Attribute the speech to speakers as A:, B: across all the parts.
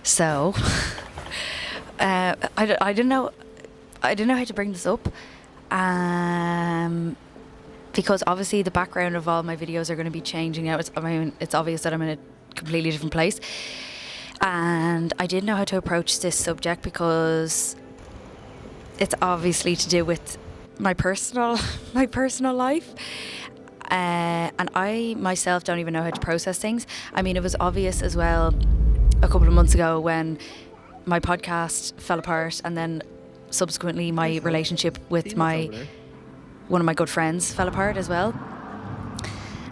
A: So, I didn't know how to bring this up, because obviously the background of all my videos are going to be changing now. It's obvious that I'm in a completely different place, and I didn't know how to approach this subject because it's obviously to do with my personal life. And I myself don't even know how to process things. I mean, it was obvious as well a couple of months ago when my podcast fell apart, and then subsequently my relationship with one of my good friends fell apart as well.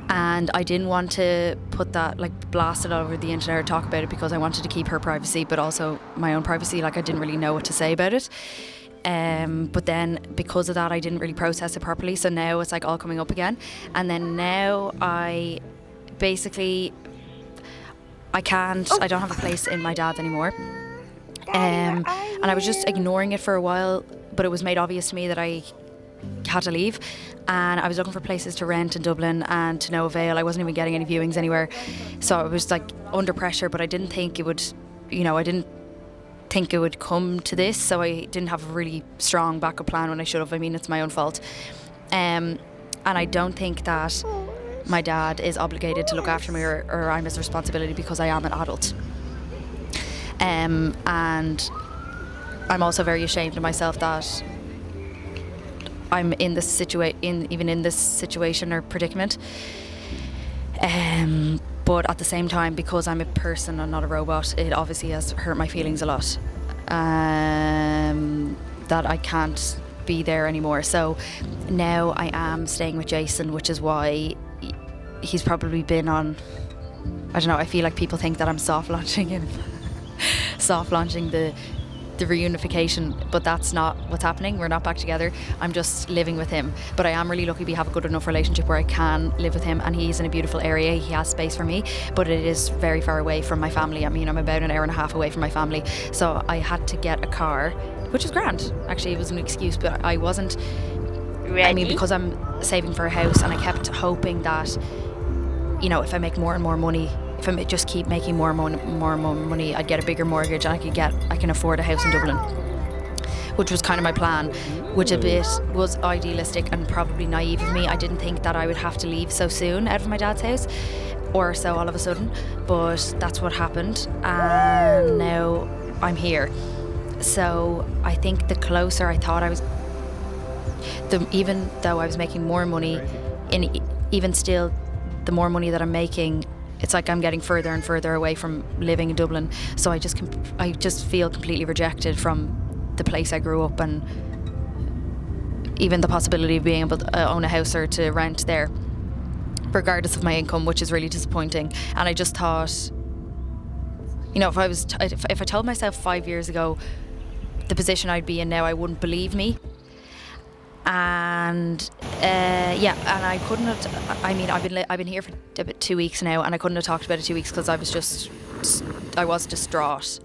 A: And I didn't want to put that, like, blast it over the internet or talk about it, because I wanted to keep her privacy but also my own privacy. Like, I didn't really know what to say about it. But then because of that, I didn't really process it properly. So now it's like all coming up again. And then now I don't have a place in my dad's anymore. And I was just ignoring it for a while, but it was made obvious to me that I had to leave. And I was looking for places to rent in Dublin, and to no avail. I wasn't even getting any viewings anywhere. So I was like under pressure, but I didn't think it would, think it would come to this, so I didn't have a really strong backup plan when I should have. I mean, it's my own fault. And I don't think that my dad is obligated to look after me, or I'm his responsibility, because I am an adult. And I'm also very ashamed of myself that I'm in this situation or predicament. But at the same time, because I'm a person and not a robot, it obviously has hurt my feelings a lot. That I can't be there anymore. So now I am staying with Jason, which is why he's probably been on, I don't know, I feel like people think that I'm soft launching the reunification, but that's not what's happening. We're not back together. I'm just living with him. But I am really lucky we have a good enough relationship where I can live with him, and he's in a beautiful area. He has space for me, but it is very far away from my family. I mean, I'm about an hour and a half away from my family. So I had to get a car, which is grand. Actually, it was an excuse, but I wasn't
B: ready.
A: I mean, because I'm saving for a house, and I kept hoping that, if I make more and more money, if I just keep making more money, I'd get a bigger mortgage, and I can afford a house in Dublin, which was kind of my plan, which a bit was idealistic and probably naive of me. I didn't think that I would have to leave so soon out of my dad's house, or so all of a sudden, but that's what happened, and now I'm here. So I think the closer I thought I was, even though I was making more money, even still, the more money that I'm making, it's like I'm getting further and further away from living in Dublin. So I just feel completely rejected from the place I grew up, and even the possibility of being able to own a house or to rent there, regardless of my income, which is really disappointing. And I just thought, if I told myself 5 years ago the position I'd be in now, I wouldn't believe me. And and I couldn't have. I mean, I've been here for about 2 weeks now, and I couldn't have talked about it 2 weeks because I was distraught,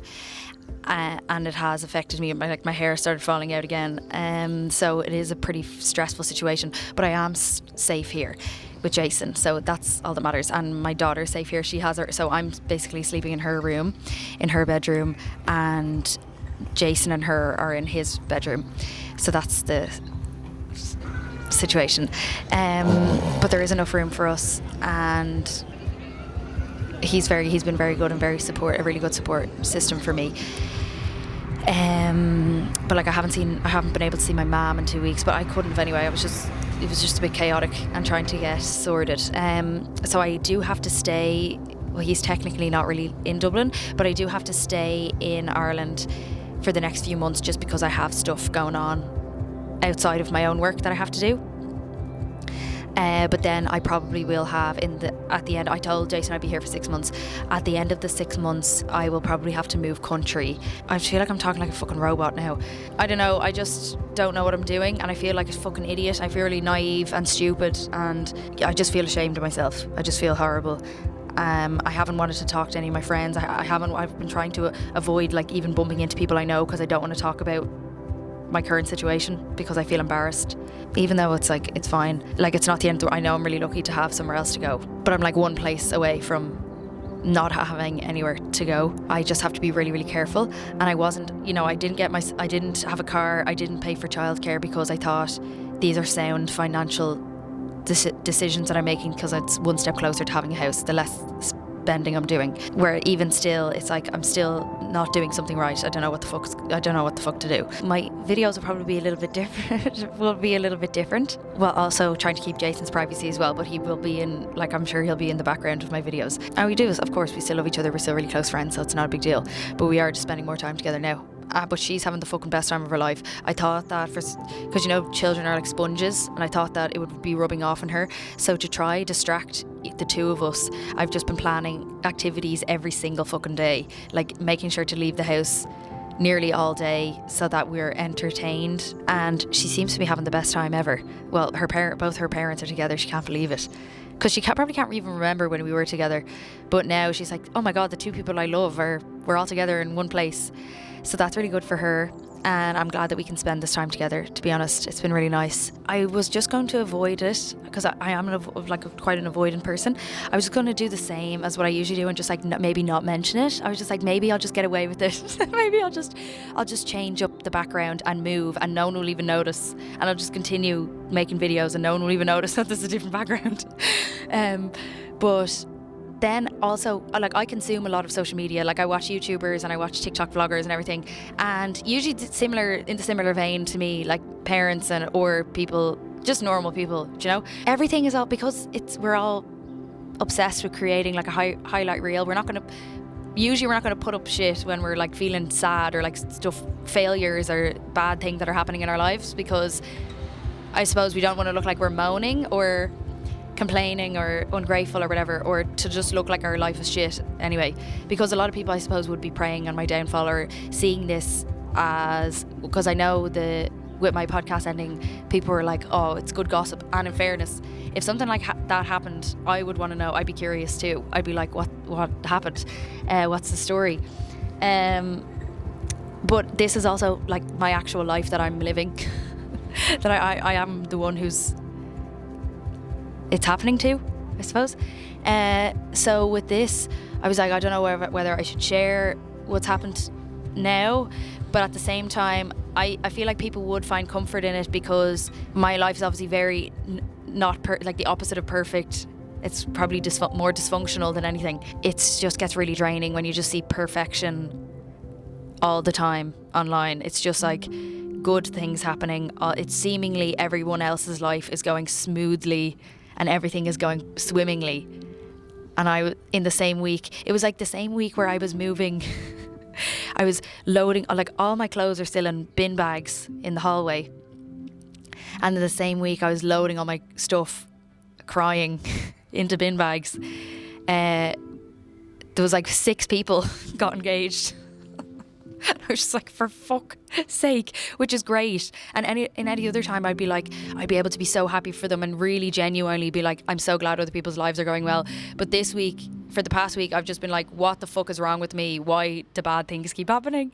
A: and it has affected me. My hair started falling out again. So it is a pretty stressful situation. But I am safe here with Jason, so that's all that matters. And my daughter's safe here. She has her. So I'm basically sleeping in her room, in her bedroom, and Jason and her are in his bedroom. So that's the situation, but there is enough room for us, and he's been very good and a really good support system for me. But like I haven't been able to see my mum in 2 weeks, but I couldn't have anyway. It was just a bit chaotic and trying to get sorted. So I do have to stay. Well, he's technically not really in Dublin, but I do have to stay in Ireland for the next few months, just because I have stuff going on outside of my own work that I have to do. But then I probably will have at the end, I told Jason I'd be here for 6 months. At the end of the 6 months, I will probably have to move country. I feel like I'm talking like a fucking robot now. I don't know, I just don't know what I'm doing, and I feel like a fucking idiot. I feel really naive and stupid, and I just feel ashamed of myself. I just feel horrible. I haven't wanted to talk to any of my friends. I've been trying to avoid like even bumping into people I know, because I don't want to talk about my current situation because I feel embarrassed, even though it's fine. Like, it's not the end. I know I'm really lucky to have somewhere else to go, but I'm like one place away from not having anywhere to go. I just have to be really, really careful. And I wasn't, I didn't have a car. I didn't pay for childcare because I thought these are sound financial decisions that I'm making, because it's one step closer to having a house, the less spending I'm doing. Where even still, it's like I'm still not doing something right. I don't know what the fuck to do. My videos will probably be a little bit different. Well, also trying to keep Jason's privacy as well, but he will be I'm sure he'll be in the background of my videos. And we do, of course, we still love each other. We're still really close friends, so it's not a big deal. But we are just spending more time together now. But she's having the fucking best time of her life. I thought that because children are like sponges, and I thought that it would be rubbing off on her. So to try distract the two of us, I've just been planning activities every single fucking day, like making sure to leave the house nearly all day so that we're entertained. And she seems to be having the best time ever. Well, both her parents are together. She can't believe it, because she probably can't even remember when we were together. But now she's like, oh my God, the two people I love we're all together in one place. So that's really good for her, and I'm glad that we can spend this time together. To be honest, it's been really nice. I was just going to avoid it, because I am quite an avoidant person. I was just going to do the same as what I usually do and just maybe not mention it. I was just like, maybe I'll just get away with it. Maybe I'll just change up the background and move, and no one will even notice, and I'll just continue making videos and no one will even notice that there's a different background. But then also, I consume a lot of social media. I watch YouTubers and I watch TikTok vloggers and everything, and usually in the similar vein to me, like parents or people, just normal people. Everything is all because we're all obsessed with creating like a highlight reel. We're not going to put up shit when we're like feeling sad or like failures or bad things that are happening in our lives, because I suppose we don't want to look like we're moaning or complaining or ungrateful or whatever, or to just look like our life is shit anyway. Because a lot of people, I suppose, would be preying on my downfall or seeing this as, because I know with my podcast ending, people were like, oh, it's good gossip. And in fairness, if something like that happened, I would want to know. I'd be curious too. I'd be like, what happened? What's the story? But this is also like my actual life that I'm living. That I am the one who's it's happening to, I suppose. So with this, I was like, I don't know whether I should share what's happened now, but at the same time, I feel like people would find comfort in it, because my life is obviously very not like the opposite of perfect. It's probably more dysfunctional than anything. It just gets really draining when you just see perfection all the time online. It's just like good things happening. It's seemingly everyone else's life is going smoothly and everything is going swimmingly. And in the same week, it was like the same week where I was moving. I was loading, like all my clothes are still in bin bags in the hallway. And in the same week, I was loading all my stuff, crying, into bin bags. There was like 6 people got engaged. I was just like, for fuck's sake, which is great. And in any other time, I'd be able to be so happy for them and really genuinely be like, I'm so glad other people's lives are going well. But this week, for the past week, I've just been like, what the fuck is wrong with me? Why do bad things keep happening?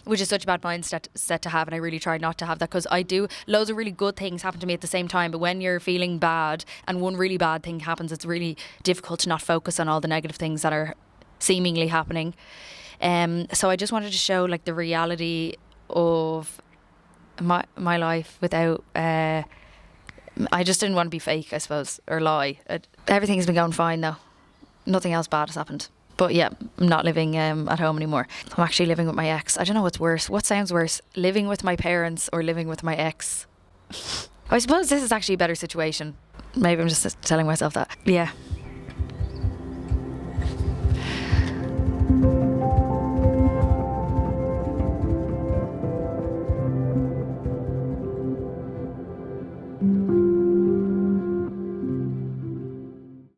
A: Which is such a bad mindset to have, and I really try not to have that, because I do loads of really good things happen to me at the same time. But when you're feeling bad and one really bad thing happens, it's really difficult to not focus on all the negative things that are seemingly happening. So I just wanted to show like the reality of my life without I just didn't want to be fake, I suppose, or lie. Everything's been going fine though. Nothing else bad has happened. But yeah, I'm not living at home anymore. I'm actually living with my ex. I don't know what's worse. What sounds worse? Living with my parents or living with my ex? I suppose this is actually a better situation. Maybe I'm just telling myself that. Yeah.